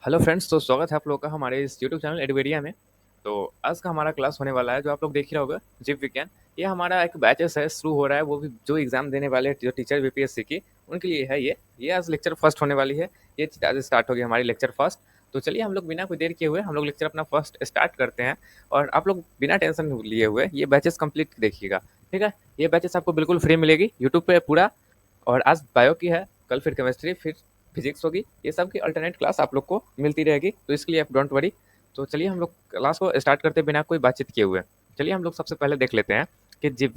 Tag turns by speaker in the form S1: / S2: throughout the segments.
S1: Hello friends, तो स्वागत है आप लोगों का हमारे इस यूट्यूब चैनल एडवेरिया में। तो आज का हमारा क्लास होने वाला है जो आप लोग देख ही रहे होगे, जीव विज्ञान। ये हमारा एक बैचेस है, शुरू हो रहा है। वो भी जो एग्ज़ाम देने वाले जो टीचर बीपीएससी की, उनके लिए है ये आज लेक्चर फर्स्ट होने वाली है। ये आज स्टार्ट होगी हमारी लेक्चर फर्स्ट। तो चलिए हम लोग बिना कोई देर किए हुए हम लोग लेक्चर अपना फर्स्ट स्टार्ट करते हैं। और आप लोग बिना टेंशन लिए हुए ये बैचेस कंप्लीट देखिएगा, ठीक है। ये बैचेस आपको बिल्कुल फ्री मिलेगी यूट्यूब पे पूरा। और आज बायो की है, कल फिर केमिस्ट्री, फिर फिजिक्स होगी। ये सब की अल्टरनेट क्लास आप लोग को मिलती रहेगी, तो इसके लिए आप डोंट वरी। तो चलिए हम लोग क्लास को स्टार्ट करते बिना कोई बातचीत किए हुए। चलिए हम लोग सबसे पहले देख लेते हैं कि जीव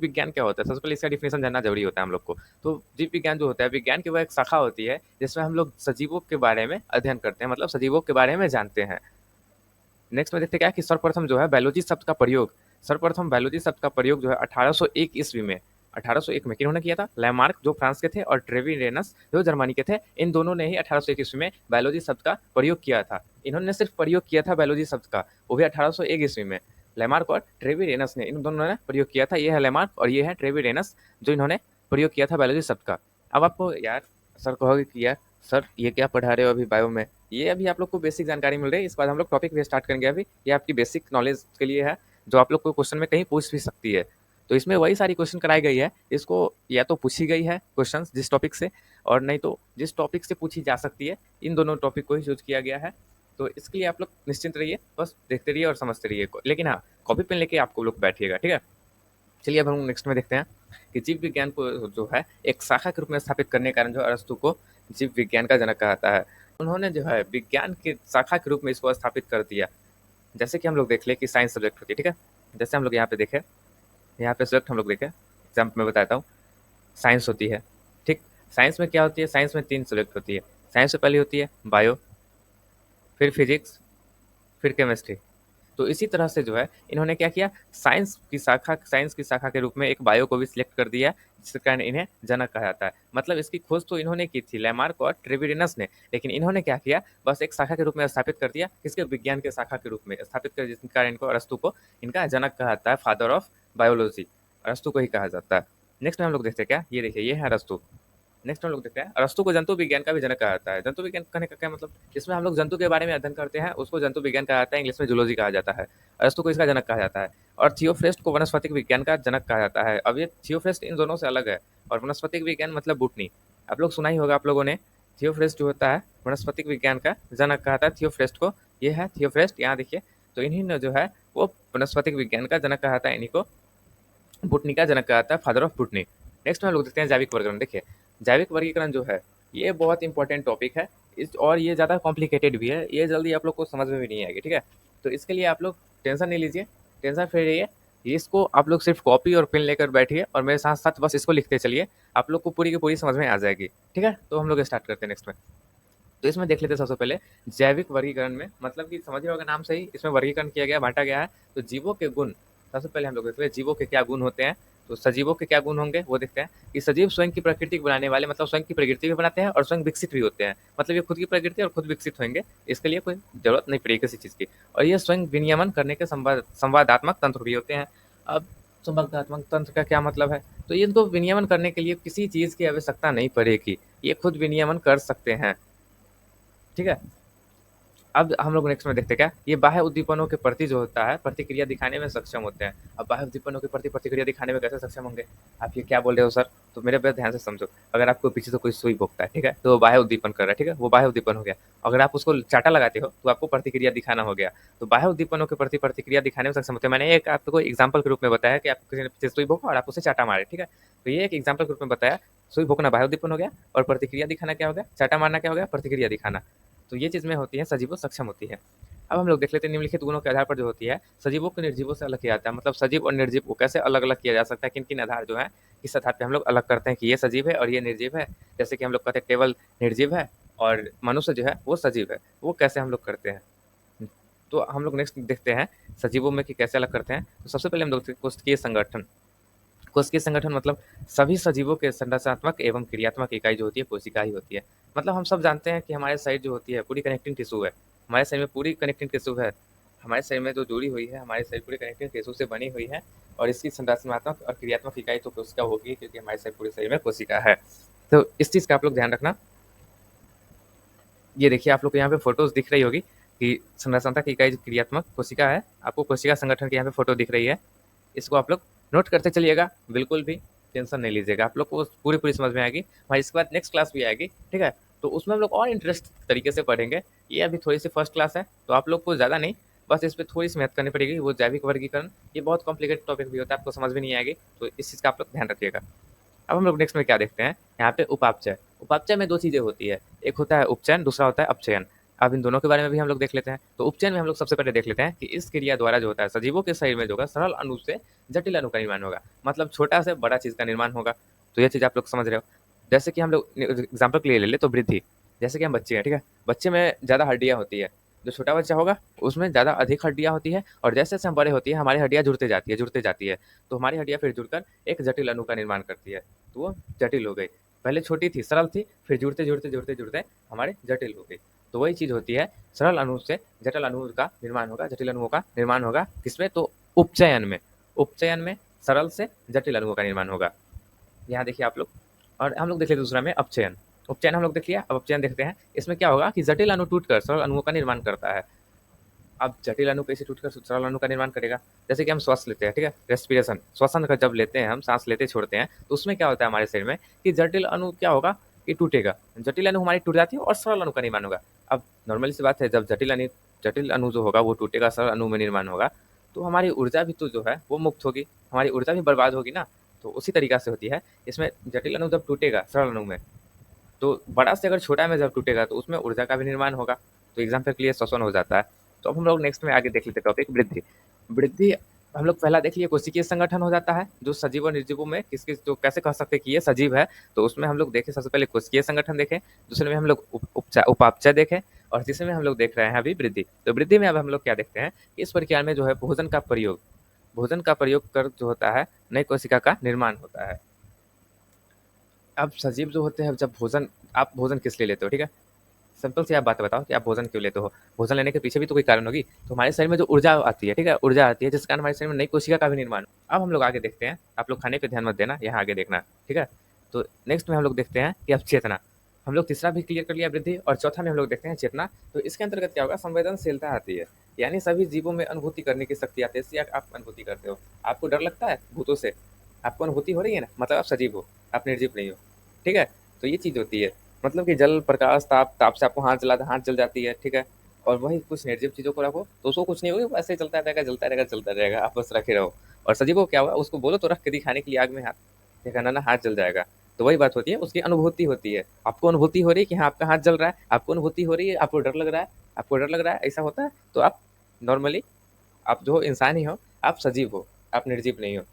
S1: विज्ञान क्या होता है। सबसे पहले इसका डिफिनेशन जानना जरूरी होता है हम लोग को। तो जीव विज्ञान जो होता है, विज्ञान की वह एक शाखा होती है जिसमें हम लोग सजीवों के बारे में अध्ययन करते हैं, मतलब सजीवों के बारे में जानते हैं। नेक्स्ट में देखते क्या है कि सर्वप्रथम जो है बायोलॉजी शब्द का प्रयोग, सर्वप्रथम बायोलॉजी शब्द का प्रयोग जो है 1801 ईस्वी में, 1801 में किन्होंने किया था? लैमार्क जो फ्रांस के थे और ट्रेविरेनस जो जर्मनी के थे। इन दोनों ने ही 1801 ईस्वी में बायोलॉजी शब्द का प्रयोग किया था। इन्होंने सिर्फ प्रयोग किया था बायोलॉजी शब्द का, वो भी 1801 ईस्वी में। लैमार्क और ट्रेविरेनस ने, इन दोनों ने प्रयोग किया था। ये है लैमार्क और ये है ट्रेविरेनस, जो इन्होंने प्रयोग किया था बायोलॉजी शब्द का। अब आपको यार सर कहोगे कि यार सर ये क्या पढ़ा रहे हो अभी बायो में? ये अभी आप लोग को बेसिक जानकारी मिल रही है। इसके बाद हम लोग टॉपिक भी स्टार्ट करेंगे। अभी ये आपकी बेसिक नॉलेज के लिए है, जो आप लोग को क्वेश्चन में कहीं पूछ भी सकती है। तो इसमें वही सारी क्वेश्चन कराई गई है। इसको या तो पूछी गई है क्वेश्चन जिस टॉपिक से, और नहीं तो जिस टॉपिक से पूछी जा सकती है, इन दोनों टॉपिक को ही चूज किया गया है। तो इसके लिए आप लोग निश्चिंत रहिए, बस देखते रहिए और समझते रहिए। लेकिन हाँ, कॉपी पेन लेके आपको लोग बैठिएगा, ठीक है। चलिए अब हम नेक्स्ट में देखते हैं कि जीव विज्ञान को जो है एक शाखा के रूप में स्थापित करने के कारण जो अरस्तु को जीव विज्ञान का जनक कहा जाता है। उन्होंने जो है विज्ञान की शाखा के रूप में इसको स्थापित कर दिया। जैसे कि हम लोग देख ले कि साइंस सब्जेक्ट होती है, ठीक है। जैसे हम लोग यहाँ पे देखें, यहाँ पे सब्जेक्ट हम लोग देखें, एग्जाम्पल में बताता हूँ। साइंस होती है, ठीक। साइंस में क्या होती है? साइंस में 3 सब्जेक्ट होती है। साइंस में पहली होती है बायो, फिर फिजिक्स, फिर केमिस्ट्री। तो इसी तरह से जो है इन्होंने क्या किया, साइंस की शाखा के रूप में एक बायो को भी सिलेक्ट कर दिया, जिसके कारण इन्हें जनक कहा जाता है। मतलब इसकी खोज तो इन्होंने की थी, लैमार्क और ट्रेविडिनस ने, लेकिन इन्होंने क्या किया, बस एक शाखा के रूप में स्थापित कर दिया। किसके? विज्ञान के शाखा के रूप में स्थापित कर, जिसके कारण इनको अरस्तु को इनका जनक कहा जाता है, फादर ऑफ बायोलॉजी। अरस्तु को ही कहा जाता है। नेक्स्ट में हम लोग देखते हैं क्या, ये देखिए ये है अरस्तु। नेक्स्ट हम लोग देखते हैं अरस्तु को जंतु विज्ञान का भी जनक कहा जाता है। जंतु विज्ञान कहने का क्या मतलब? जिसमें हम लोग जंतु के बारे में अध्ययन करते हैं उसको जंतु विज्ञान कहा जाता है, इंग्लिश में जूलॉजी कहा जाता है। अरस्तु को इसका जनक कहा जाता है। और थियोफ्रेस्ट को वनस्पतिक विज्ञान का जनक कहा जाता है। अब ये थियोफ्रेस्ट इन दोनों से अलग है। और वनस्पतिक विज्ञान मतलब बुटनी, आप लोग सुना ही होगा आप लोगों ने। थियोफ्रेस्ट जो होता है वनस्पतिक विज्ञान का जनक कहा जाता है थियोफ्रेस्ट को। ये है थियोफ्रेस्ट, यहाँ देखिए। तो इन्हीं ने जो है वो वनस्पतिक विज्ञान का जनक कहा जाता है, इन्हीं को बुटनी का जनक कहा जाता है, फादर ऑफ बुटनी। नेक्स्ट में हम लोग देखते हैं जैविक वर्गीकरण। देखिए जैविक वर्गीकरण जो है ये बहुत इंपॉर्टेंट टॉपिक है। इस और ये ज़्यादा कॉम्प्लिकेटेड भी है, ये जल्दी आप लोग को समझ में भी नहीं आएगी, ठीक है। तो इसके लिए आप लोग टेंशन नहीं लीजिए, टेंशन फ्री रहिए। इसको आप लोग सिर्फ कॉपी और पेन लेकर बैठिए और मेरे साथ साथ बस इसको लिखते चलिए, आप लोग को पूरी की पूरी समझ में आ जाएगी, ठीक है। तो हम लोग स्टार्ट करते हैं नेक्स्ट में। तो इसमें देख लेते हैं सबसे पहले जैविक वर्गीकरण में, मतलब कि समझ रहे होगा नाम से ही, इसमें वर्गीकरण किया गया, बांटा गया है। तो जीवों के गुण, सबसे पहले हम लोग देखते हैं जीवों के क्या गुण होते हैं। तो सजीवों के क्या गुण होंगे वो देखते हैं कि सजीव स्वयं की प्रकृति को बनाने वाले, मतलब स्वयं की प्रकृति भी बनाते हैं और स्वयं विकसित भी होते हैं। मतलब ये खुद की प्रकृति और खुद विकसित होंगे, इसके लिए कोई जरूरत नहीं पड़ेगी किसी चीज़ की। और ये स्वयं विनियमन करने के संवादात्मक तंत्र भी होते हैं। अब संवादात्मक तंत्र का क्या मतलब है? तो ये इनको विनियमन करने के लिए किसी चीज़ की आवश्यकता नहीं पड़ेगी, ये खुद विनियमन कर सकते हैं, ठीक है। अब हम लोग नेक्स्ट में देखते हैं क्या, ये बाह्य उद्दीपनों के प्रति जो होता है प्रतिक्रिया दिखाने में सक्षम होते हैं। अब बाह्य उद्दीपनों के प्रति प्रतिक्रिया दिखाने में कैसे सक्षम होंगे? आप ये क्या बोल रहे हो सर? तो मेरे बात ध्यान से समझो। अगर आपको पीछे से कोई सुई भोंकता है, ठीक है, तो वो बाह्य उद्दीपन कर रहा है, ठीक है, वो बाह्य उद्दीपन हो गया। अगर आप उसको चाटा लगाते हो तो आपको प्रतिक्रिया दिखाना हो गया। तो बाह्य उद्दीपनों के प्रति प्रतिक्रिया दिखाने में सक्षम होते हैं। मैंने एक आपको एग्जाम्पल के रूप में बताया कि आपको किसी ने पीछे सुई भोंका और आप उसे चाटा मारे, ठीक है। तो ये एक एग्जाम्पल के रूप में बताया। सुई भोंकना बाह्य उद्दीपन हो गया और प्रतिक्रिया दिखाना क्या हो गया? चाटा मारना क्या हो गया? प्रतिक्रिया दिखाना। तो ये चीज़ में होती है, सजीवों सक्षम होती है। अब हम लोग देख लेते हैं निम्नलिखित गुणों के आधार पर जो होती है सजीवों को निर्जीवों से अलग किया जाता है। मतलब सजीव और निर्जीव को कैसे अलग अलग किया जा सकता है, किन किन आधार जो है, किस आधार पे हम लोग अलग करते हैं कि ये सजीव है और ये निर्जीव है। जैसे कि हम लोग कहते हैं टेबल निर्जीव है और मनुष्य जो है वो सजीव है, वो कैसे हम लोग करते हैं। तो हम लोग नेक्स्ट देखते हैं सजीवों में कि कैसे अलग करते हैं। तो सबसे पहले हम लोग कोशिकीय संगठन। कोशिकीय संगठन मतलब सभी सजीवों के संरचनात्मक एवं क्रियात्मक इकाई जो होती है कोशिका ही होती है। मतलब हम सब जानते हैं कि हमारे शरीर जो होती है पूरी कनेक्टिंग टिश्यू है, हमारे शरीर में पूरी कनेक्टिंग टिश्यू है। हमारे शरीर में जो जुड़ी हुई है, हमारे शरीर पूरी कनेक्टिंग टिश्यू से बनी हुई है। और इसकी संरचनात्मक और क्रियात्मक इकाई तो कोशिका होगी, क्योंकि हमारे शरीर पूरे शरीर में कोशिका है। तो इस चीज़ का आप लोग ध्यान रखना। ये देखिए आप लोग को यहाँ पे फ़ोटोज़ दिख रही होगी कि संरचनात्मकता की इकाई जो क्रियात्मक कोशिका है, आपको कोशिका संगठन की यहाँ पे फ़ोटो दिख रही है। इसको आप लोग नोट करते चलिएगा, बिल्कुल भी टेंशन नहीं लीजिएगा, आप लोग को पूरी-पूरी समझ में आएगी। हमारी इसके बाद नेक्स्ट क्लास भी आएगी, ठीक है? तो उसमें हम लोग और इंटरेस्ट तरीके से पढ़ेंगे। ये अभी थोड़ी-सी फर्स्ट क्लास है, तो आप लोग को ज़्यादा नहीं, बस इस पे थोड़ी-सी मेहनत करनी पड़ेगी, वो जैविक वर्गीकरण। ये बहुत कॉम्प्लिकेटेड टॉपिक भी होता है, आपको समझ में नहीं आएगी, तो इस चीज़ का आप लोग ध्यान रखिएगा। अब हम लोग नेक्स्ट में क्या देखते हैं, यहाँ पे उपापचय। उपापचय में 2 चीज़ें होती है, एक होता है उपचयन, दूसरा होता है अपचयन। अब इन दोनों के बारे में भी हम लोग देख लेते हैं। तो उपचयन में हम लोग सबसे पहले देख लेते हैं कि इस क्रिया द्वारा जो होता है सजीवों के शरीर में जो होगा सरल अणु से जटिल अणु का निर्माण होगा। मतलब छोटा से बड़ा चीज़ का निर्माण होगा। तो ये चीज़ आप लोग समझ रहे हो। जैसे कि हम लोग एग्ज़ाम्पल के लिए ले लें तो वृद्धि। जैसे कि हम बच्चे हैं, ठीक है? बच्चे में ज़्यादा हड्डियाँ होती है। जो छोटा बच्चा होगा उसमें ज़्यादा अधिक हड्डियाँ होती है और जैसे-जैसे हम बड़े होती है हमारी हड्डियाँ जुड़ते जाती है। तो हमारी हड्डियाँ फिर जुड़कर एक जटिल अणु का निर्माण करती है। तो वो जटिल हो गई। पहले छोटी थी, सरल थी, फिर जुड़ते हमारे जटिल हो गई। तो वही चीज़ होती है, सरल अणु से जटिल अणु का निर्माण होगा, जटिल अणुओं का निर्माण होगा किसमें? तो उपचयन में। उपचयन में सरल से जटिल अणुओं का निर्माण होगा। यहाँ देखिए आप लोग। और हम लोग देख लेते हैं दूसरा में अपचयन। उपचयन हम लोग देख लिया, अब अपचयन देखते हैं। इसमें क्या होगा कि जटिल अणु टूटकर सरल अणुओं का निर्माण करता है। अब जटिल अणु कैसे टूटकर सरल अणु का निर्माण करेगा? जैसे कि हम श्वास लेते हैं, ठीक है? रेस्पिरेशन, श्वसन का जब लेते हैं हम, साँस लेते छोड़ते हैं, तो उसमें क्या होता है हमारे शरीर में कि जटिल अणु क्या होगा कि टूटेगा। जटिल अणु हमारी टूट जाती है और सरल अणु का निर्माण होगा। अब नॉर्मली सी बात है, जब जटिल अणु जो होगा वो टूटेगा, सरल अणु में निर्माण होगा, तो हमारी ऊर्जा भी तो जो है वो मुक्त होगी, हमारी ऊर्जा भी बर्बाद होगी ना। तो उसी तरीक़ा से होती है, इसमें जटिल अणु जब टूटेगा सरल अणु में, तो बड़ा से अगर छोटा में जब टूटेगा तो उसमें ऊर्जा का भी निर्माण होगा। तो एग्ज़ाम्पल के लिए श्वसन हो जाता है। तो अब हम लोग नेक्स्ट में आगे देख लेते हैं टॉपिक वृद्धि। वृद्धि हम लोग पहला देख लिए कोशिकीय संगठन हो जाता है, जो सजीव और निर्जीवों में किस-किस जो कैसे कह सकते हैं कि ये सजीव है, तो उसमें हम लोग देखें सबसे पहले कोशिकीय संगठन देखें, दूसरे में हम लोग उपापचय देखें और तीसरे में हम लोग देख रहे हैं अभी वृद्धि। तो वृद्धि में अब हम लोग क्या देखते हैं, कि इस प्रक्रिया में जो है भोजन का प्रयोग कर जो होता है, नई कोशिका का निर्माण होता है। अब सजीव जो होते हैं जब आप भोजन किस लिए लेते हो, ठीक है? सिंपल सी आप बात बताओ कि आप भोजन क्यों लेते हो? भोजन लेने के पीछे भी तो कोई कारण होगी। तो हमारे शरीर में जो ऊर्जा आती है, ठीक है? ऊर्जा आती है जिस कारण हमारे शरीर में नई कोशिका का भी निर्माण। अब हम लोग आगे देखते हैं, आप लोग खाने पे ध्यान मत देना, यहाँ आगे देखना, ठीक है? तो नेक्स्ट में हम लोग देखते हैं कि अब चेतना। हम लोग तीसरा भी क्लियर कर लिया वृद्धि और चौथा में हम लोग देखते हैं चेतना। तो इसके अंतर्गत क्या होगा संवेदनशीलता आती है। यानी सभी जीवों में अनुभूति करने की शक्ति आती है, इससे आप अनुभूति करते हो। आपको डर लगता है भूतों से? आपको अनुभूति हो रही है ना, मतलब आप सजीव हो, आप निर्जीव नहीं हो, ठीक है? तो ये चीज़ होती है। मतलब कि जल, प्रकाश, ताप से आपको हाथ जल जाती है, ठीक है? और वही कुछ निर्जीव चीज़ों को रखो, तो उसको कुछ नहीं होगा, वो ऐसे ही चलता रहेगा, आप बस रखे रहो। और सजीव को क्या हुआ, उसको बोलो तो रख के दिखाने के लिए आग में हाथ, देखा ना हाथ जल जाएगा। तो वही बात होती है, उसकी अनुभूति होती है। आपको अनुभूति हो रही है कि हाँ, आपका हाथ जल रहा है, आपको अनुभूति हो रही है, आपको डर लग रहा है, ऐसा होता है, तो आप नॉर्मली आप जो इंसान ही हो, आप सजीव हो, आप निर्जीव नहीं हो।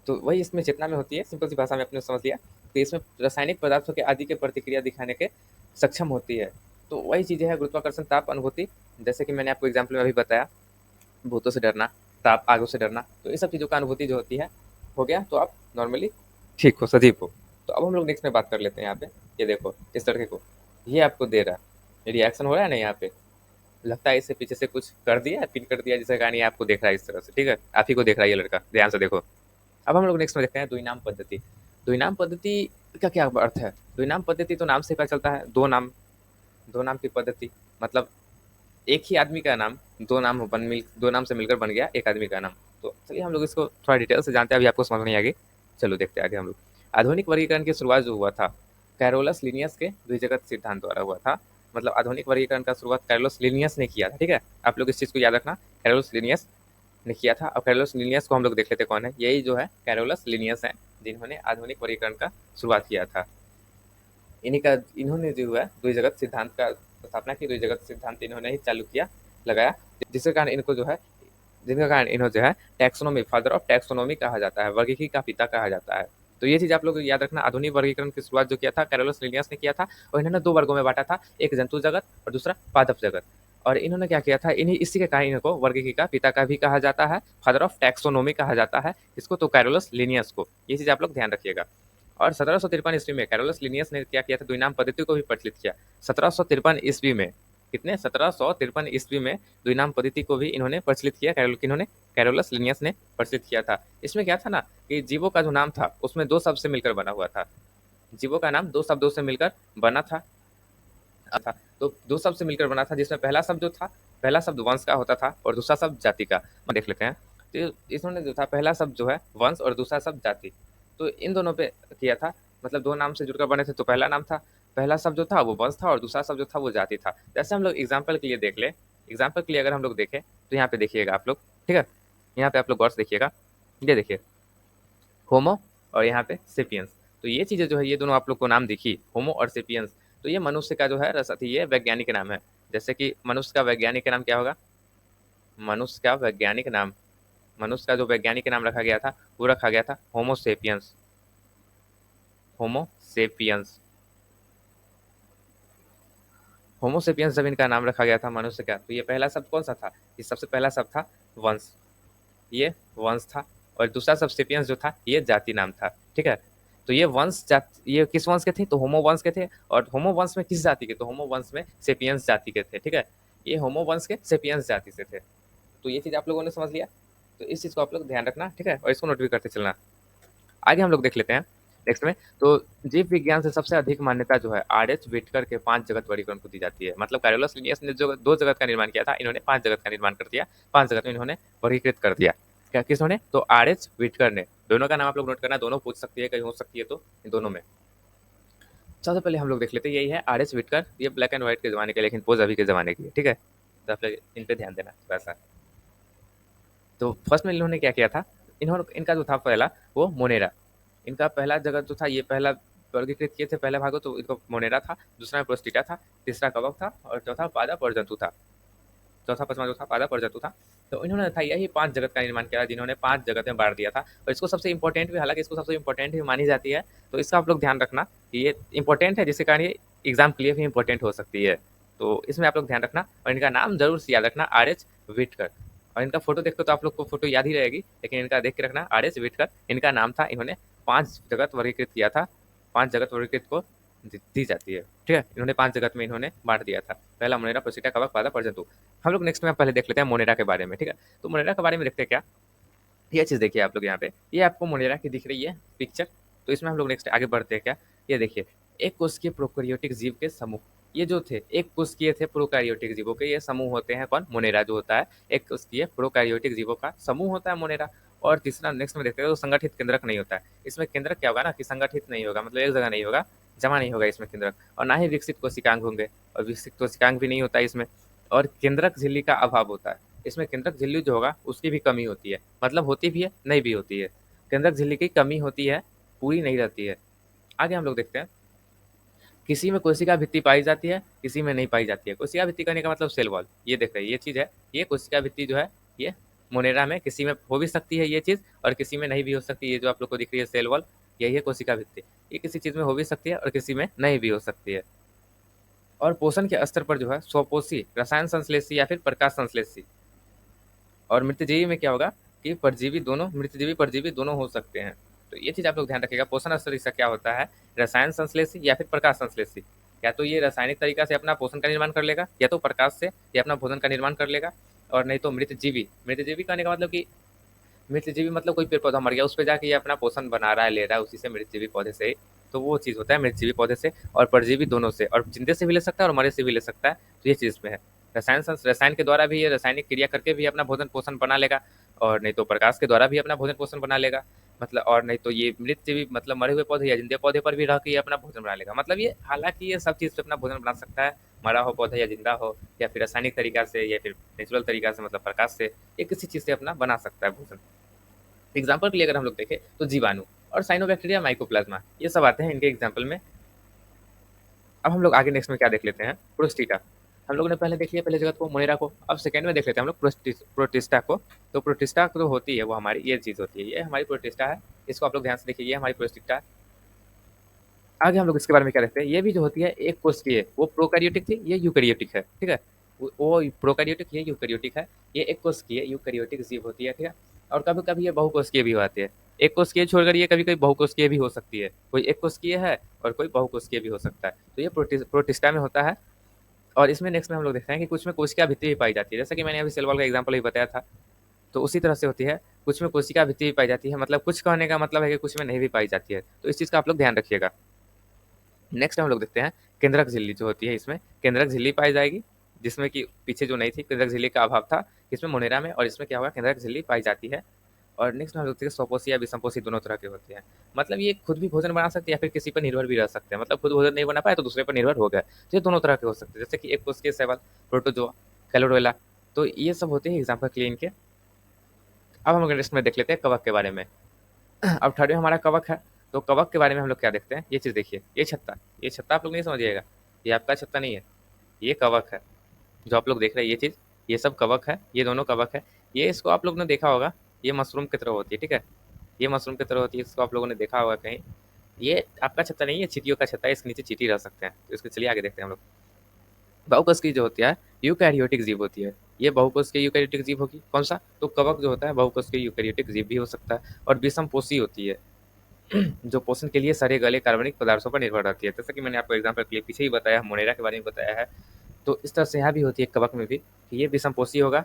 S1: तो वही इसमें चेतना में होती है, सिंपल सी भाषा में आपने समझ लिया। तो इसमें रासायनिक पदार्थों के आदि के प्रतिक्रिया दिखाने के सक्षम होती है। तो वही चीज़ें हैं गुरुत्वाकर्षण, ताप, अनुभूति। जैसे कि मैंने आपको एग्ज़ाम्पल में अभी बताया, भूतों से डरना, ताप, आगों से डरना, तो ये सब चीज़ों का अनुभूति जो होती है, हो गया तो आप नॉर्मली ठीक हो, सजीव हो। तो अब हम लोग नेक्स्ट में बात कर लेते हैं यहाँ पे। ये देखो, इस लड़के को, ये आपको दे रहा है, ये रिएक्शन हो रहा है ना यहाँ पे, लगता है इससे पीछे से कुछ कर दिया, पिन कर दिया, जिसका कारण ये आपको देख रहा है इस तरह से, ठीक है? आप ही को देख रहा है ये लड़का, ध्यान से देखो। अब हम लोग नेक्स्ट में देखते हैं द्विनाम पद्धति। द्विनाम पद्धति का क्या अर्थ है? द्विनाम पद्धति तो नाम से पता चलता है, दो नाम की पद्धति, मतलब एक ही आदमी का नाम दो नाम से मिलकर बन गया एक आदमी का नाम। तो चलिए हम लोग इसको थोड़ा डिटेल से जानते हैं, अभी आपको समझ नहीं आएगी। चलो देखते हैं आगे हम लोग। आधुनिक वर्गीकरण की शुरुआत जो हुआ था, कैरोलस लिनियस के द्विजगत सिद्धांत द्वारा हुआ था। मतलब आधुनिक वर्गीकरण का शुरुआत कैरोलस लिनियस ने किया था, ठीक है? आप लोग इस चीज़ को याद रखना, कैरोलस लिनियस ने किया था। अब कैरोलस लिनियस को हम लोग देख लेते कौन है। यही जो है कैरोलस लिनियस हैं, जिन्होंने आधुनिक वर्गीकरण का शुरुआत किया था। इन्होंने जो है द्विजगत सिद्धांत का स्थापना की, द्विजगत सिद्धांत इन्होंने ही चालू किया, लगाया, जिसके कारण इनको जो है जिनका कारण इन्हों जो है टैक्सोनॉमी, फादर ऑफ टैक्सोनॉमी कहा जाता है, वर्गीकी का पिता कहा जाता है। तो ये चीज़ आप लोग याद रखना, आधुनिक वर्गीकरण की शुरुआत जो किया था कैरोलस लिनियस ने किया था और इन्होंने 2 वर्गों में बाँटा था, एक जंतु जगत और दूसरा पादप जगत। और इन्होंने क्या किया था, इसी के कारण इनको वर्गीकी का पिता का भी कहा जाता है, फादर ऑफ टैक्सोनॉमी कहा जाता है इसको, तो कैरोलस लिनियस को। ये चीज़ आप लोग ध्यान रखिएगा। और 1753 ईस्वी में कैरोलस लिनियस ने क्या किया था, द्विनाम पद्धति को भी प्रचलित किया। 1753 ईस्वी में, कितने 1753 ईस्वी में द्विनाम पद्धति को भी इन्होंने प्रचलित किया। किन्होंने, कैरोलस लिनियस ने प्रचलित किया था। इसमें क्या था ना कि जीवों का जो नाम था उसमें 2 शब्द से मिलकर बना हुआ था। जीवों का नाम 2 शब्दों से मिलकर बना था। था। तो दो शब्द से मिलकर बना था, जिसमें पहला शब्द वंश का होता था और दूसरा शब्द जाति का। देख लेते हैं। तो इन्होंने जो था पहला शब्द जो है वंश और दूसरा शब्द जाति, तो इन दोनों पे किया था। मतलब दो नाम से जुड़कर बने थे, तो पहला शब्द जो था वो वंश था और दूसरा शब्द जो था वो जाति था। जैसे हम लोग एग्जाम्पल के लिए देख ले, एग्जाम्पल के लिए अगर हम लोग देखें तो यहाँ पे देखिएगा आप लोग, ठीक है, यहाँ पे आप लोग गौर से देखिएगा, ये देखिए होमो और यहाँ पे सेपियंस। तो ये चीज़ें जो है ये दोनों आप लोग को नाम दिखी, होमो और सेपियंस। तो ये मनुष्य का जो है रसती ये वैज्ञानिक नाम है। जैसे कि मनुष्य का वैज्ञानिक नाम क्या होगा, मनुष्य का वैज्ञानिक नाम, मनुष्य का जो वैज्ञानिक नाम रखा गया था वो रखा गया था होमो सेपियंस, होमो सेपियंस। होमो सेपियंस जब इनका नाम रखा गया था मनुष्य का, तो ये पहला शब्द कौन सा था, ये सबसे पहला शब्द था वंश, ये वंश था। और दूसरा शब्द सेपियंस जो था ये जाति नाम था, ठीक है। तो ये वंश जाति, ये किस वंश के थे, तो होमो वंश के थे। और होमो वंश में किस जाति के, तो होमो वंश में सेपियंस जाति के थे, ठीक है। ये होमो वंश के सेपियंस जाति से थे। तो ये चीज़ आप लोगों ने समझ लिया। तो इस चीज़ को आप लोग ध्यान रखना, ठीक है, और इसको नोट भी करते चलना। आगे हम लोग देख लेते हैं नेक्स्ट में। तो जीव विज्ञान से सबसे अधिक मान्यता जो है आर.एच. व्हिटकर के 5 जगत वर्गीकरण को दी जाती है। मतलब कैरोलस लिनियस ने जो 2 जगत का निर्माण किया था, इन्होंने 5 जगत का निर्माण कर दिया, 5 जगत में इन्होंने वर्गीकृत कर दिया। क्या किसने, तो आर.एच. व्हिटकर ने। दोनों का नाम आप लोग नोट करना, दोनों पूछ सकती है, कहीं हो सकती है, तो इन दोनों में। सबसे पहले हम लोग देख लेते हैं, यही है आर.एच. व्हिटकर। ये ब्लैक एंड व्हाइट के ज़माने के, लेकिन पोज अभी के ज़माने की है, ठीक है। तो आप लोग इन पे ध्यान देना थोड़ा सा। तो फर्स्ट में इन्होंने क्या किया था, इनका जो था पहला वो मोनेरा। इनका पहला जगत जो था, ये पहला वर्गीकृत किए थे पहले भागो, तो इनको मोनेरा था, दूसरा में प्रोस्टिटा था, तीसरा कवक था और चौथा पादप और जंतु था। चौथा पांचवा जो था पादप और जंतु था। तो इन्होंने था यही 5 जगत का निर्माण किया, जिन्होंने 5 जगत में बांट दिया था। और इसको सबसे इंपॉर्टेंट भी, हालांकि इसको सबसे इंपॉर्टेंट भी मानी जाती है, तो इसका आप लोग ध्यान रखना कि ये इंपॉर्टेंट है, जिसके कारण ये एग्जाम के लिए भी इंपॉर्टेंट हो सकती है। तो इसमें आप लोग ध्यान रखना और इनका नाम जरूर से याद रखना, आर.एच. व्हिटकर। और इनका फोटो देखो तो आप लोग को फोटो याद ही रहेगी, लेकिन इनका देख के रखना, आर.एच. व्हिटकर इनका नाम था। इन्होंने 5 जगत वर्गीकृत किया था, 5 जगत वर्गीकृत को दी जाती है, ठीक है। इन्होंने 5 जगत में इन्होंने बांट दिया था, पहला मोनेरा, प्रोस्टिटा, कवक, पादप और जंतु। हम लोग नेक्स्ट में पहले देख लेते हैं मोनेरा के बारे में, ठीक है। तो मोनेरा के बारे में देखते हैं क्या, ये चीज़ देखिए आप लोग यहाँ पे, ये आपको मोनेरा की दिख रही है पिक्चर। तो इसमें हम लोग नेक्स्ट आगे बढ़ते हैं क्या, ये देखिए, एक कोशिकीय प्रोकैरियोटिक जीव के समूह, ये जो थे एक कोशिकीय थे प्रोकैरियोटिक जीवों के, ये समूह होते हैं कौन, मोनेरा जो होता है एक कोशिकीय प्रोकैरियोटिक जीवों का समूह होता है मोनेरा। और तीसरा नेक्स्ट में देखते हैं, तो संगठित केंद्रक नहीं होता है। इसमें केंद्रक क्या होगा ना, कि संगठित नहीं होगा, मतलब एक जगह नहीं होगा, जमा नहीं होगा इसमें केंद्रक। और ना ही विकसित कोशिकांग होंगे, और विकसित कोशिकांग भी नहीं होता है इसमें। और केंद्रक झिल्ली का अभाव होता है इसमें, केंद्रक झिल्ली जो होगा उसकी भी कमी होती है, मतलब होती भी है नहीं भी होती है। केंद्रक झिल्ली की कमी होती है, पूरी नहीं रहती है। आगे हम लोग देखते हैं, किसी में कोशिका भित्ति पाई जाती है, किसी में नहीं पाई जाती है। कोशिका भित्ति कहने का मतलब सेल वॉल, ये देख रहे हैं, ये चीज़ है, ये कोशिका भित्ति जो है ये मोनेरा में किसी में हो भी सकती है ये चीज़, और किसी में नहीं भी हो सकती है। ये जो आप लोग को दिख रही है सेल वॉल, यही है कोशिका भित्ति। ये किसी चीज़ में हो भी सकती है और किसी में नहीं भी हो सकती है। और पोषण के स्तर पर जो है स्वपोषी, रसायन संश्लेषी या फिर प्रकाश संश्लेषी। और मृतजीवी में क्या होगा कि परजीवी दोनों, मृतजीवी परजीवी दोनों हो सकते हैं। तो ये चीज़ आप लोग ध्यान रखिएगा, पोषण स्तर इसका क्या होता है, रसायन संश्लेषी या फिर प्रकाश संश्लेषी। या तो ये रासायनिक तरीका से अपना पोषण का निर्माण कर लेगा, या तो प्रकाश से ये अपना भोजन का निर्माण कर लेगा। और नहीं तो मृतजीवी, मृतजीवी कहने का मतलब कि मृतजीवी मतलब कोई पेड़ पौधा मर गया, उस पर जाके ये अपना पोषण बना रहा है, ले रहा है उसी से, मृतजीवी पौधे से। तो वो चीज़ होता है मृतजीवी पौधे से, और परजीवी दोनों से, और जिंदे से भी ले सकता है और मरे से भी ले सकता है। तो ये चीज़ में है, रसायन के द्वारा भी ये रासायनिक क्रिया करके भी अपना भोजन पोषण बना लेगा, और नहीं तो प्रकाश के द्वारा भी अपना भोजन पोषण बना लेगा। मतलब और नहीं तो ये मृतजीवी मतलब मरे हुए पौधे या जिंदे पौधे पर भी रह के ये अपना भोजन बना लेगा। मतलब ये हालांकि ये सब चीज़ पे अपना भोजन बना सकता है, मरा हो पौधा या जिंदा हो, या फिर रासायनिक तरीका से या फिर नेचुरल तरीका से, मतलब प्रकाश से, ये किसी चीज़ से अपना बना सकता है भोजन। एग्जाम्पल के लिए अगर हम लोग देखें तो जीवाणु और साइनोबैक्टीरिया, माइकोप्लाज्मा, ये सब आते हैं इनके एग्जाम्पल में। अब हम लोग आगे नेक्स्ट में क्या देख लेते हैं, प्रोस्टिटा। हम लोगों ने पहले देख लिया पहले जगत को, मोनेरा को। अब सेकंड में देख लेते हैं हम लोग प्रोटिस्टा को। तो प्रोटिस्टा जो होती है वो हमारी ये चीज़ होती है, ये हमारी प्रोटिस्टा है। इसको आप लोग ध्यान से देखिए, ये हमारी प्रोस्टिटा है। आगे हम लोग इसके बारे में क्या देखते हैं, ये भी जो होती है एक कोशिकीय, वो प्रोकैरियोटिक थी, ये यूकैरियोटिक है, ठीक है। वो प्रोकैरियोटिक, ये यूकैरियोटिक है। ये एक कोशिकीय यूकैरियोटिक जीव होती है, ठीक है। और कभी कभी ये बहुकोशिकीय भी होती है। एक कोशिकीय छोड़कर ये कभी कभी बहुकोशिकीय भी हो सकती है, कोई एक कोशिकीय है और कोई बहुकोशिकीय भी हो सकता है। तो ये प्रोटिस्टा में होता है। और इसमें नेक्स्ट में हम लोग देखते हैं कि कुछ में कोशिका भित्ति भी पाई जाती है, जैसा कि मैंने अभी सेल वॉल का एग्जाम्पल भी बताया था। तो उसी तरह से होती है, कुछ में कोशिका भित्ति भी पाई जाती है, मतलब कुछ कहने का मतलब है कि कुछ में नहीं भी पाई जाती है। तो इस चीज़ का आप लोग ध्यान रखिएगा। नेक्स्ट हम लोग देखते हैं केंद्रक झिल्ली जो होती है, इसमें केंद्रक झिल्ली पाई जाएगी, जिसमें कि पीछे जो नहीं थी, केंद्रक झिल्ली का अभाव था, इसमें मोनेरा में, और इसमें क्या होगा, केंद्रक झिल्ली पाई जाती है। और नेक्स्ट हम देखते हैं स्वपोषी या विषमपोषी दोनों तरह के होते हैं। मतलब ये खुद भी भोजन बना सकते हैं या फिर किसी पर निर्भर भी रह सकते हैं। मतलब खुद भोजन नहीं बना पाए तो दूसरे पर निर्भर हो गए। तो ये दोनों तरह के हो सकते हैं, जैसे कि एक कोशिकीय शैवाल, प्रोटोजोआ, कैलोडोला। तो ये सब होते हैं एग्जाम्पल के लिए इनके। अब हम नेक्स्ट में देख लेते हैं कवक के बारे में। अब थर्ड में हमारा कवक है। तो कवक के बारे में हम लोग क्या देखते हैं, ये चीज़ देखिए, ये छत्ता आप लोग नहीं समझिएगा, ये आपका छत्ता नहीं है, ये कवक है। जो आप लोग देख रहे हैं ये चीज़, ये सब कवक है, ये दोनों कवक है। ये इसको आप लोग ने देखा होगा, ये मशरूम की तरह होती है, ठीक है, ये मशरूम की तरह होती है, इसको आप लोगों ने देखा होगा कहीं। ये आपका छत्ता नहीं है, चींटियों का छत्ता है, इसके नीचे चींटी रह सकते हैं। तो इसको चलिए आगे देखते हैं हम लोग। बहुकोशिकीय जो होती है यूकैरियोटिक जीव होती है। ये बहुकोशिकीय यूकैरियोटिक जीव होगी, कौन सा, तो कवक जो होता है बहुकोशिकीय यूकैरियोटिक जीव भी हो सकता है। और विषमपोषी होती है, जो पोषण के लिए सड़े गले कार्बनिक पदार्थों पर निर्भर रहती है। जैसा कि मैंने आपको एग्जाम्पल के लिए पीछे ही बताया, मोनेरा के बारे में बताया है। तो इस तरह से यहाँ भी होती है कवक में भी, कि ये विषमपोषी होगा,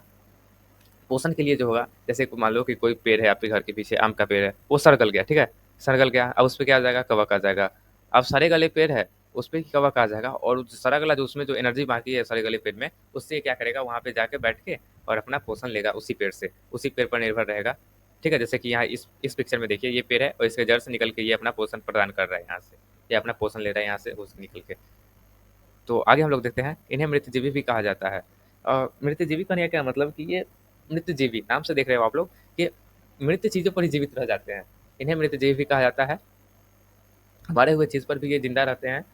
S1: पोषण के लिए जो होगा। जैसे मान लो कि कोई पेड़ है आपके घर के पीछे, आम का पेड़ है, वो सड़ गल गया, ठीक है, सड़ गया, अब उस पर क्या आ जाएगा, कवक आ जाएगा। अब सड़े गले पेड़ है, उस पर कवक आ जाएगा, और सड़ा गला जो उसमें जो एनर्जी बाकी है सड़े गले पेड़ में, उससे क्या करेगा, वहाँ पे जाके बैठ के और अपना पोषण लेगा उसी पेड़ से, उसी पेड़ पर निर्भर रहेगा। ठीक है, जैसे कि यहाँ इस पिक्चर में देखिए, ये पेड़ है और इसके जड़ से निकल के ये अपना पोषण प्रदान कर रहा है यहाँ से, ये अपना पोषण ले रहा है यहाँ से उससे निकल के। तो आगे हम लोग देखते हैं, इन्हें मृतजीवी भी कहा जाता है। मृतजीवी कहने का क्या मतलब कि ये मृतजीवी, नाम से देख रहे हो आप लोग, कि मृत चीज़ों पर ही जीवित रह जाते हैं, इन्हें मृतजीवी भी कहा जाता है। मरे हुए चीज़ पर भी ये जिंदा रहते हैं।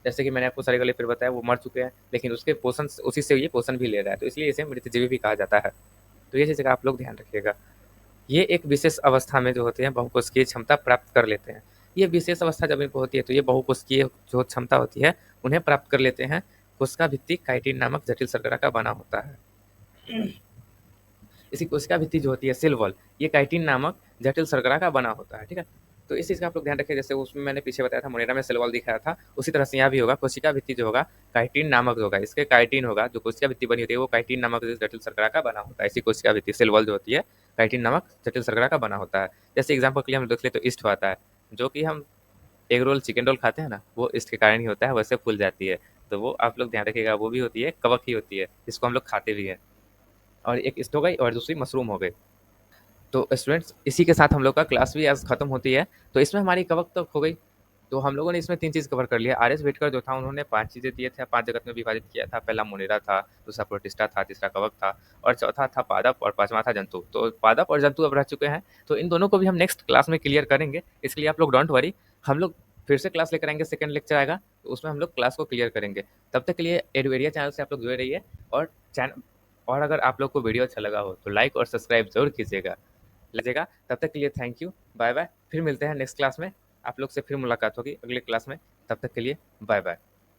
S1: जैसे कि मैंने आपको सड़े गले पेड़ बताया, वो मर चुके हैं, लेकिन उसके पोषण, उसी से ये पोषण भी ले रहा है, तो इसलिए इसे मृतजीवी भी कहा जाता है। तो ये चीज़ का आप लोग ध्यान रखिएगा। ये एक विशेष अवस्था में जो होते हैं बहुकोशिकीय क्षमता प्राप्त कर लेते हैं। ये विशेष अवस्था जब इनको होती है तो ये बहुकोशिकीय जो क्षमता होती है उन्हें प्राप्त कर लेते हैं। कोशिका भित्ति काइटिन नामक जटिल शर्करा का बना होता है। इसी कोशिका भित्ति जो होती है सेल वॉल, ये काइटिन नामक जटिल शर्करा का बना होता है, ठीक है। तो इस चीज़ का आप लोग ध्यान रखिए, जैसे उसमें मैंने पीछे बताया था मोनेरा में सेल वॉल दिखाया था, उसी तरह से यहाँ भी होगा। कोशिका भित्ति जो होगा काइटिन नामक होगा, इसके काइटिन होगा, जो कोशिका भित्ति बनी होती है वो काइटिन नामक जटिल शर्करा का बना होता है। इसी कोशिका भित्ति सेल वॉल जो होती है काइटिन नामक जटिल शर्करा का बना होता है। जैसे एग्जाम्पल के लिए हम देख ले तो ईस्ट आता है, जो कि हम एग रोल चिकन रोल खाते हैं ना, वो ईस्ट के कारण ही होता है, वैसे फूल जाती है। तो वो आप लोग ध्यान रखिएगा, वो भी होती है, कवक ही होती है, जिसको हम लोग खाते भी हैं। और एक ईस्ट हो गई और दूसरी मशरूम हो गई। तो स्टूडेंट्स, इसी के साथ हम लोग का क्लास भी आज खत्म होती है। तो इसमें हमारी कवक तक हो गई। तो हम लोगों ने इसमें 3 चीज़ कवर कर लिया। आर.एस. व्हिटेकर जो था उन्होंने 5 चीज़ें दिए थे, 5 जगत में विभाजित किया था। पहला मोनेरा था, दूसरा प्रोटिस्टा था, तीसरा कवक था और चौथा था पादप और 5वां था जंतु। तो पादप और जंतु अब रह चुके हैं, तो इन दोनों को भी हम नेक्स्ट क्लास में क्लियर करेंगे। इसके लिए आप लोग डोंट वरी, हम लोग फिर से क्लास लेकर आएँगे, सेकंड लेक्चर आएगा, तो उसमें हम लोग क्लास को क्लियर करेंगे। तब तक के लिए एडुवेरिया चैनल से आप लोग जुड़े रहिए। और चैन और अगर आप लोग को वीडियो अच्छा लगा हो तो लाइक और सब्सक्राइब ज़रूर कीजिएगा। लीजिएगा। तब तक के लिए थैंक यू, बाय बाय। फिर मिलते हैं नेक्स्ट क्लास में, आप लोग से फिर मुलाकात होगी अगले क्लास में। तब तक के लिए बाय बाय।